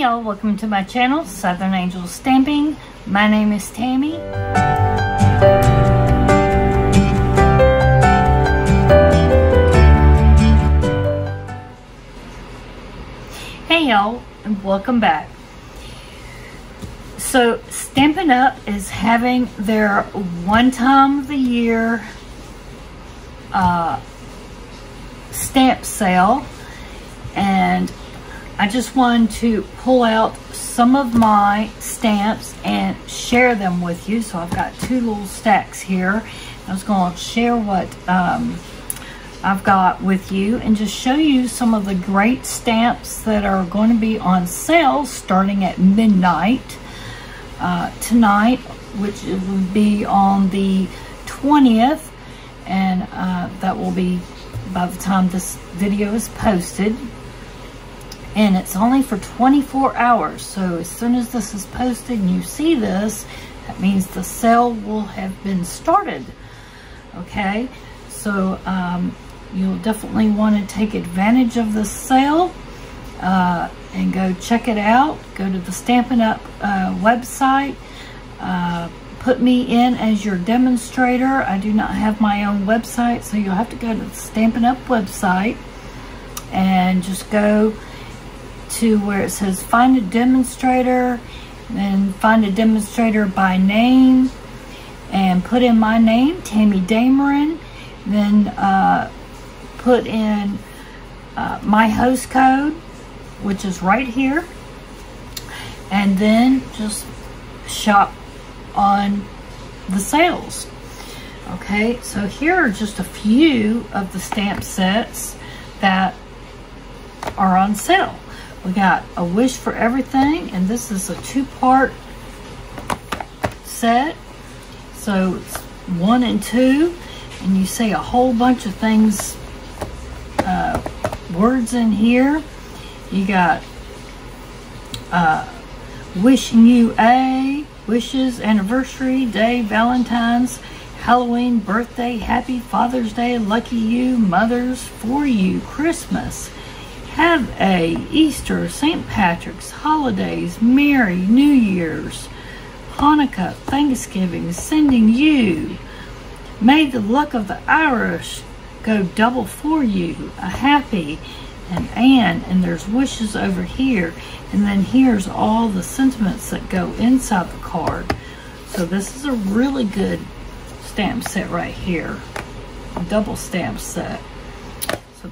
y'all, welcome to my channel, Southern Angel Stamping. My name is Tammy. Hey y'all, and welcome back. So Stampin' Up is having their one time of the year stamp sale, and I just wanted to pull out some of my stamps and share them with you. So I've got two little stacks here. I was going to share what I've got with you and just show you some of the great stamps that are going to be on sale starting at midnight tonight, which will be on the 20th, and that will be by the time this video is posted. And it's only for 24 hours. So as soon as this is posted and you see this, that means the sale will have been started. Okay, so you'll definitely want to take advantage of this sale and go check it out. Go to the Stampin' Up website. Put me in as your demonstrator. I do not have my own website, so you'll have to go to the Stampin' Up website and just go to where it says find a demonstrator, then find a demonstrator by name and put in my name, Tammy Dameron, then put in my host code, which is right here, and then just shop on the sales. Okay, so here are just a few of the stamp sets that are on sale. We got A Wish for Everything, and this is a two-part set. So it's 1 and 2, and you see a whole bunch of things, words in here. You got wishing you a, wishes, anniversary, day, Valentine's, Halloween, birthday, happy Father's Day, lucky you, mothers, for you, Christmas, have a, Easter, St. Patrick's, holidays, Merry New Year's, Hanukkah, Thanksgiving, sending you, may the luck of the Irish go double for you, a happy, and there's wishes over here, and then here's all the sentiments that go inside the card. So this is a really good stamp set right here, a double stamp set. So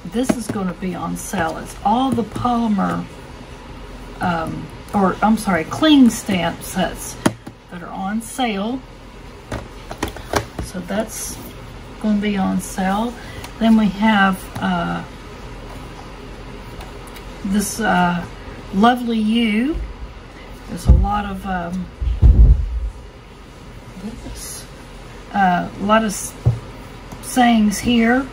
this is going to be on sale. It's all the polymer, or I'm sorry, cling stamp sets that are on sale. So that's going to be on sale. Then we have this Lovely You. There's a lot of sayings here.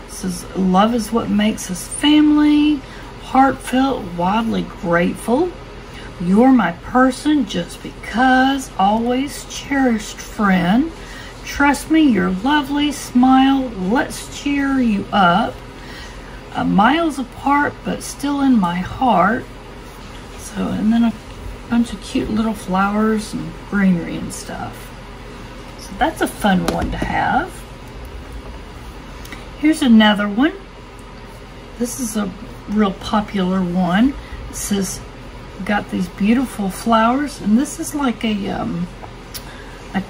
Says, love is what makes us family, heartfelt, wildly grateful, you're my person just because, always cherished friend, trust me, you're lovely, smile, let's cheer you up, miles apart but still in my heart. So, and then a bunch of cute little flowers and greenery and stuff. So that's a fun one to have. Here's another one. This is a real popular one. It says, got these beautiful flowers, and this is like a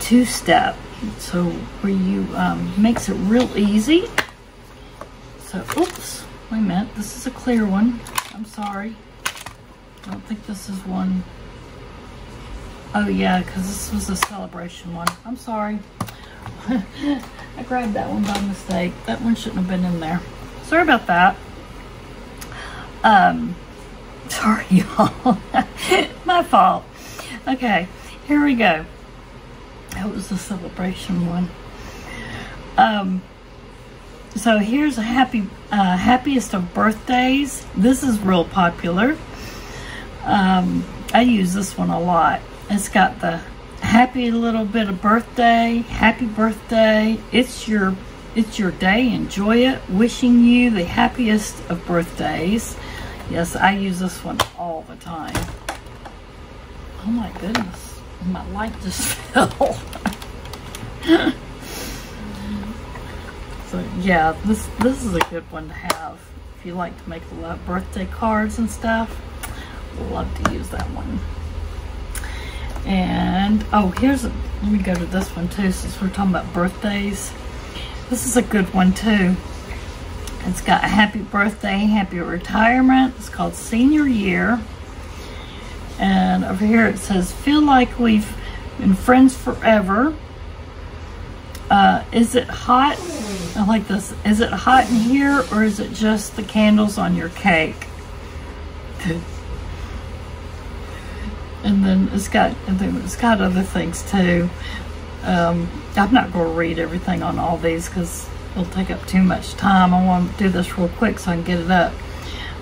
two-step. So where you makes it real easy. So, oops, wait a minute. This is a clear one. I'm sorry. I don't think this is one. Oh yeah, because this was a celebration one. I'm sorry. I grabbed that one by mistake. That one shouldn't have been in there. Sorry about that. Sorry, y'all. My fault. Okay, here we go. That was the celebration one. So here's a happiest of birthdays. This is real popular. I use this one a lot. It's got the happy little bit of birthday, happy birthday, it's your day, enjoy it, wishing you the happiest of birthdays. Yes, I use this one all the time. Oh my goodness, my light just fell. So yeah, this is a good one to have if you like to make a lot of birthday cards and stuff. Love to use that one. And oh, let me go to this one too, since we're talking about birthdays. This is a good one too. It's got a happy birthday, happy retirement. It's called Senior Year. And over here it says, feel like we've been friends forever. Is it hot? I like this. Is it hot in here, or is it just the candles on your cake? And then it's got other things too. I'm not going to read everything on all these because it'll take up too much time. I want to do this real quick so I can get it up.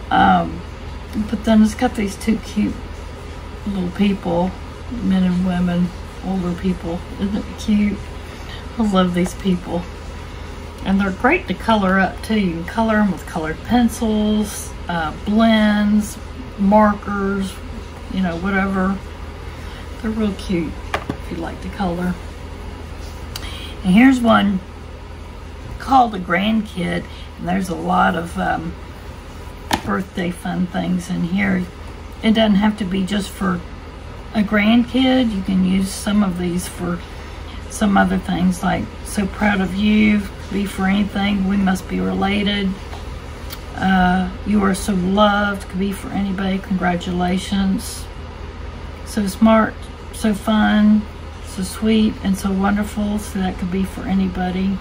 But then it's got these two cute little people, men and women, older people. Isn't it cute? I love these people. And they're great to color up too. You can color them with colored pencils, blends, markers, you know, whatever. They're real cute if you like to color. And here's one called a Grandkid, and there's a lot of birthday fun things in here. It doesn't have to be just for a grandkid. You can use some of these for some other things, like so proud of you, could be for anything, we must be related, you are so loved, could be for anybody, congratulations, so smart, so fun, so sweet, and so wonderful, so that could be for anybody.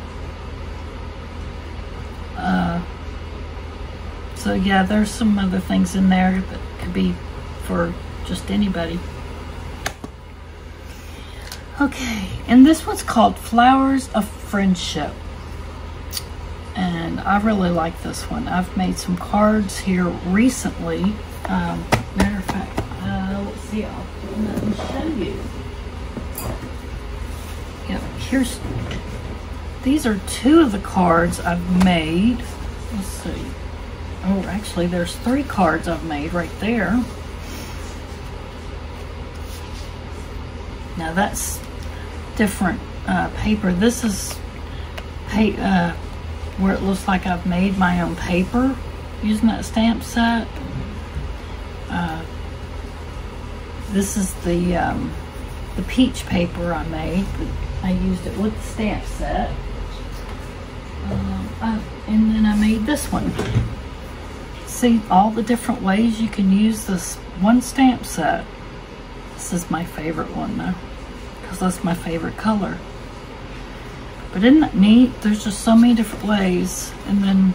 So yeah, there's some other things in there that could be for just anybody. Okay, and this one's called Flowers of Friendship. And I really like this one. I've made some cards here recently. Matter of fact, let's see, let me show you. Yeah, these are two of the cards I've made. Let's see. Oh, actually, there's 3 cards I've made right there. Now that's different paper. This is where it looks like I've made my own paper using that stamp set. This is the peach paper I made. I used it with the stamp set. And then I made this one. See all the different ways you can use this one stamp set. This is my favorite one though, because that's my favorite color. But isn't that neat? There's just so many different ways. And then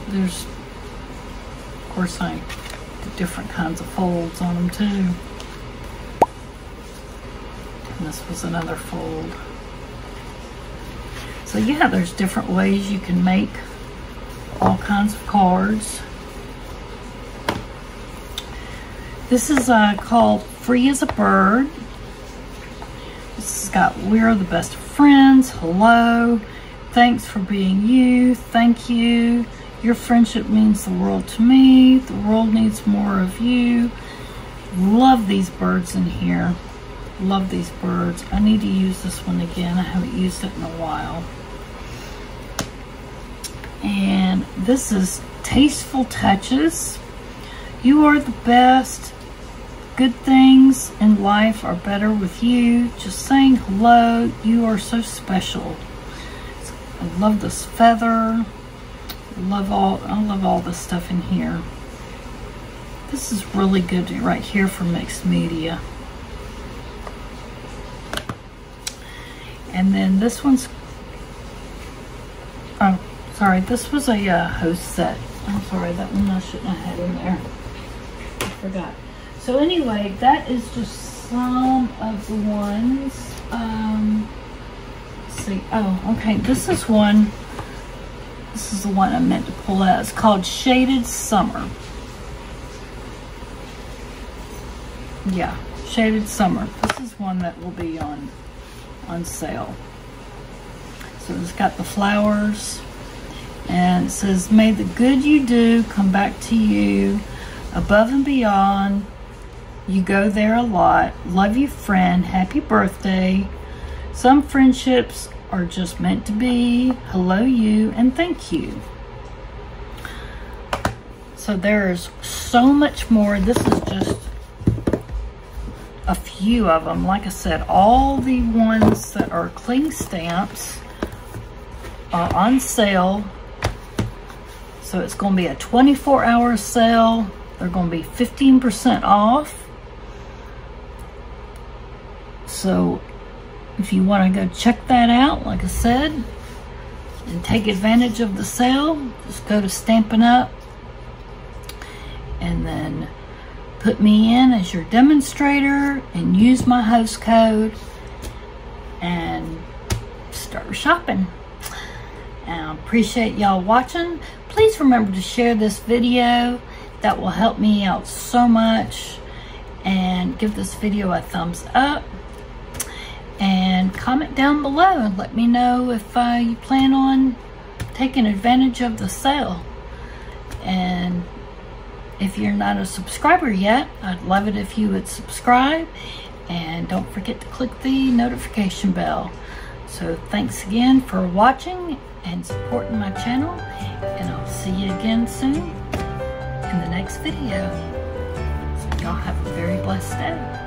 there's, of course, I did different kinds of folds on them too. And this was another fold. So yeah, there's different ways you can make all kinds of cards. This is called Free as a Bird. This has got, we're the best of friends, hello, thanks for being you, thank you, your friendship means the world to me, the world needs more of you. Love these birds in here. Love these birds. I need to use this one again. I haven't used it in a while. And this is Tasteful Touches. You are the best. Good things in life are better with you. Just saying hello. You are so special. I love this feather. I love all this stuff in here. This is really good right here for mixed media. And then this one's, oh, sorry, this was a host set. I'm sorry, that one I shouldn't have had in there. I forgot. So anyway, that is just some of the ones. Let's see. Oh, okay. This is one. This is the one I meant to pull out. It's called Shaded Summer. Yeah, Shaded Summer. This is one that will be on sale. So it's got the flowers, And it says, may the good you do come back to you above and beyond. You go there a lot. Love you, friend. Happy birthday. Some friendships are just meant to be. Hello, you, and thank you. So there's so much more. This is just a few of them. Like I said, all the ones that are cling stamps are on sale. So it's going to be a 24-hour sale. They're going to be 15% off. So if you want to go check that out, like I said, and take advantage of the sale, just go to Stampin' Up and then put me in as your demonstrator and use my host code and start shopping. And I appreciate y'all watching. Please remember to share this video. That will help me out so much. And give this video a thumbs up. And comment down below and let me know if you plan on taking advantage of the sale. And if you're not a subscriber yet, I'd love it if you would subscribe. And don't forget to click the notification bell. So thanks again for watching and supporting my channel. And I'll see you again soon in the next video. So y'all have a very blessed day.